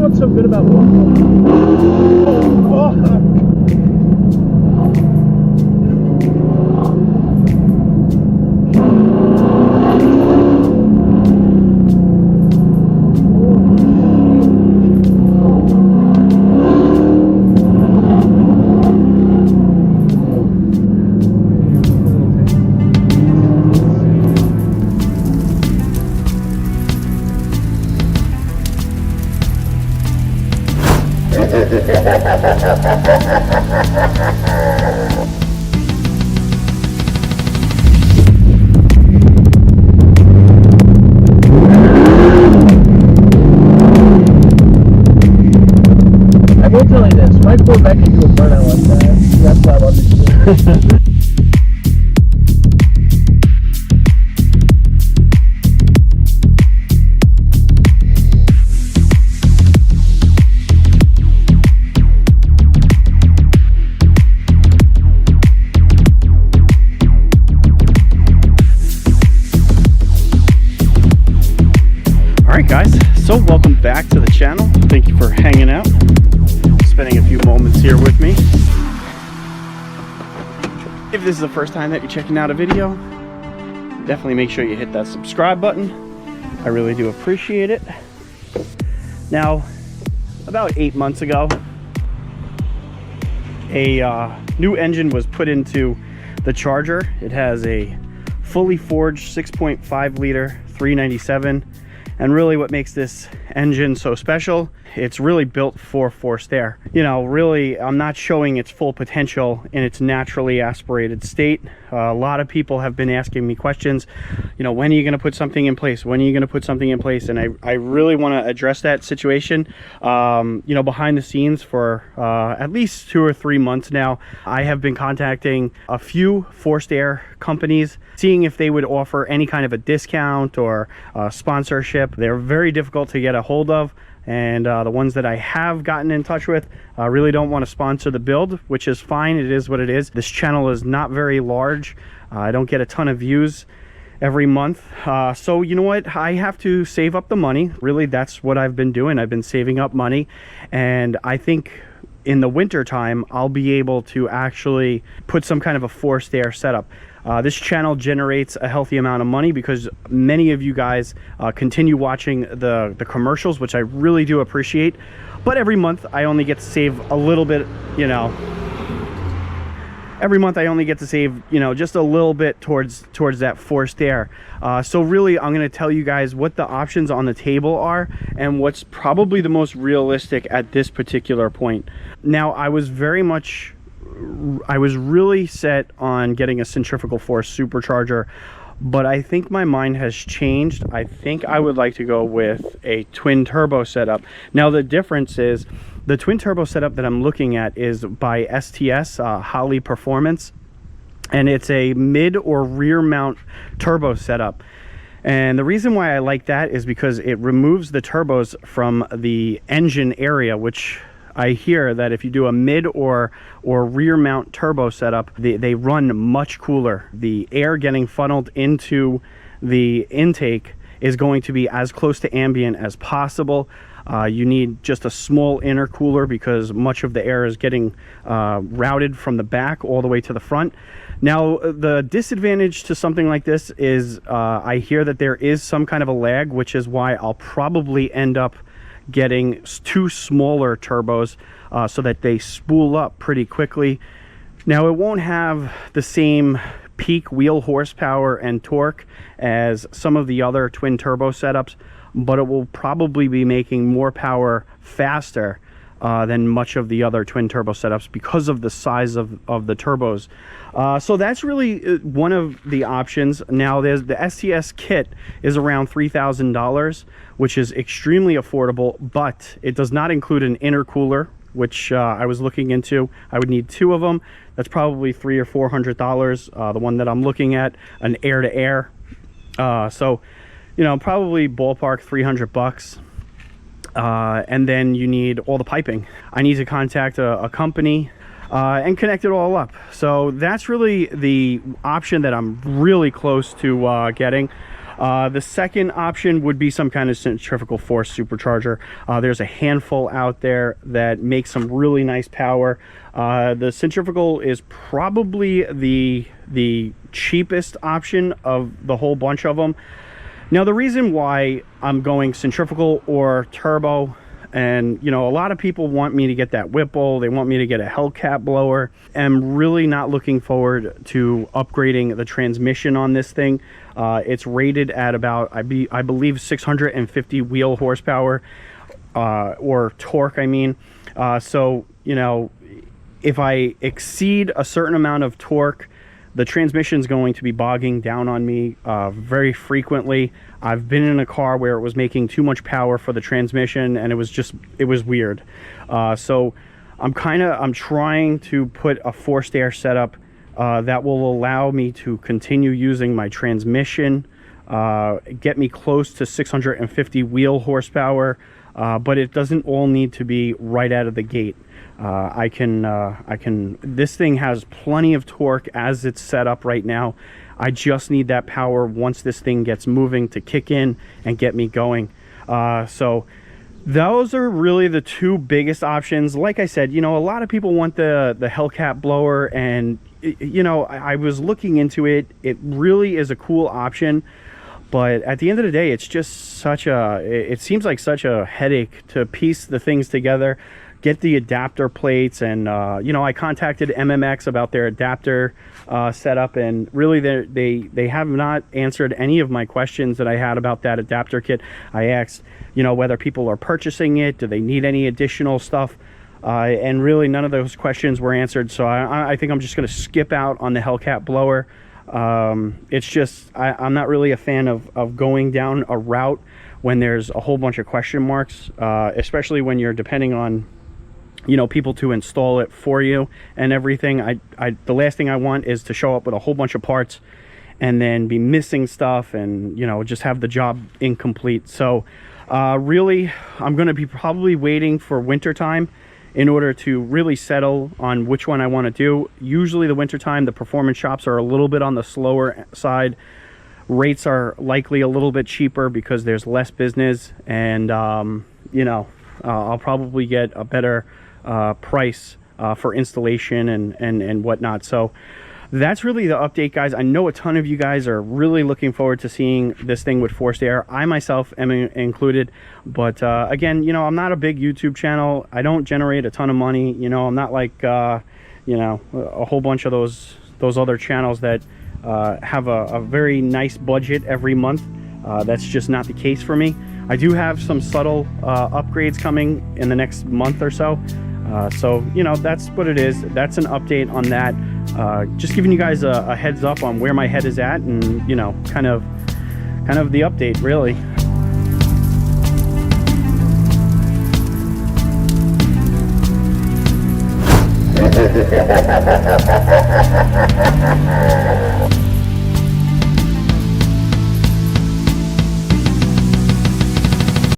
you what's so good about Whipple. Oh, fuck. I will tell you this, my Corvette can do a burnout like that. That's why I love it. Alright guys, so welcome back to the channel. Thank you for hanging out, spending a few moments here with me. If this is the first time that you're checking out a video, definitely make sure you hit that subscribe button. I really do appreciate it. Now, about 8 months ago, a new engine was put into the Charger. It has a fully forged 6.5 liter 397. And really what makes this engine so special, it's really built for forced air. You know, really, I'm not showing its full potential in its naturally aspirated state. A lot of people have been asking me questions, you know, when are you going to put something in place? When are you going to put something in place? And I really want to address that situation. You know, behind the scenes for at least 2 or 3 months now, I have been contacting a few forced air companies, seeing if they would offer any kind of a discount or sponsorship. They're very difficult to get a hold of, and the ones that I have gotten in touch with really don't want to sponsor the build, which is fine. It is what it is. This channel is not very large. I don't get a ton of views every month, so you know what, I have to save up the money. Really, that's what I've been doing. I've been saving up money, and I think in the winter time I'll be able to actually put some kind of a forced air setup. This channel generates a healthy amount of money because many of you guys continue watching the commercials, which I really do appreciate. But every month I only get to save a little bit, you know. Every month I only get to save, you know, just a little bit towards that forced air. So really, I'm going to tell you guys what the options on the table are and what's probably the most realistic at this particular point. Now, I was really set on getting a centrifugal force supercharger, but I think my mind has changed. I think I would like to go with a twin turbo setup. Now, the difference is the twin turbo setup that I'm looking at is by STS, Holley Performance, and it's a mid or rear mount turbo setup. And the reason why I like that is because it removes the turbos from the engine area, which I hear that if you do a mid or rear mount turbo setup, they run much cooler. The air getting funneled into the intake is going to be as close to ambient as possible. You need just a small intercooler because much of the air is getting routed from the back all the way to the front. Now, the disadvantage to something like this is I hear that there is some kind of a lag, which is why I'll probably end up getting 2 smaller turbos so that they spool up pretty quickly. Now, it won't have the same peak wheel horsepower and torque as some of the other twin turbo setups, but it will probably be making more power faster than much of the other twin turbo setups because of the size of the turbos. So that's really one of the options. Now, there's the STS kit is around $3,000, which is extremely affordable, but it does not include an intercooler, which I was looking into. I would need 2 of them. That's probably $300 or $400. The one that I'm looking at, an air-to-air. So, you know, probably ballpark $300. And then you need all the piping. I need to contact a company and connect it all up. So that's really the option that I'm really close to getting. The second option would be some kind of centrifugal force supercharger. There's a handful out there that make some really nice power. The centrifugal is probably the cheapest option of the whole bunch of them. Now, the reason why I'm going centrifugal or turbo, and you know, a lot of people want me to get that Whipple, they want me to get a Hellcat blower. I'm really not looking forward to upgrading the transmission on this thing. It's rated at about, I believe, 650 wheel horsepower, or torque, I mean. So, you know, if I exceed a certain amount of torque, the transmission is going to be bogging down on me very frequently. I've been in a car where it was making too much power for the transmission, and it was weird. So I'm trying to put a forced air setup that will allow me to continue using my transmission, get me close to 650 wheel horsepower, but it doesn't all need to be right out of the gate. This thing has plenty of torque as it's set up right now. I just need that power once this thing gets moving to kick in and get me going. So those are really the two biggest options. Like I said, you know, a lot of people want the Hellcat blower, and you know, I was looking into it. It really is a cool option, but at the end of the day, it's just it seems like such a headache to piece the things together, get the adapter plates, and you know, I contacted MMX about their adapter setup, and really they have not answered any of my questions that I had about that adapter kit. I asked, you know, whether people are purchasing it, do they need any additional stuff, and really none of those questions were answered. So I think I'm just going to skip out on the Hellcat blower. It's just I'm not really a fan of going down a route when there's a whole bunch of question marks, especially when you're depending on, you know, people to install it for you and everything. The last thing I want is to show up with a whole bunch of parts and then be missing stuff, and you know, just have the job incomplete. So really, I'm going to be probably waiting for winter time in order to really settle on which one I want to do. Usually the winter time, the performance shops are a little bit on the slower side. Rates are likely a little bit cheaper because there's less business, and you know, I'll probably get a better price for installation and whatnot. So that's really the update, guys. I know a ton of you guys are really looking forward to seeing this thing with forced air. I myself am included, but again, you know, I'm not a big YouTube channel. I don't generate a ton of money. You know, I'm not like you know, a whole bunch of those other channels that have a very nice budget every month. That's just not the case for me. I do have some subtle upgrades coming in the next month or so. So, you know, that's what it is. That's an update on that. Just giving you guys a heads up on where my head is at, and, you know, kind of the update, really.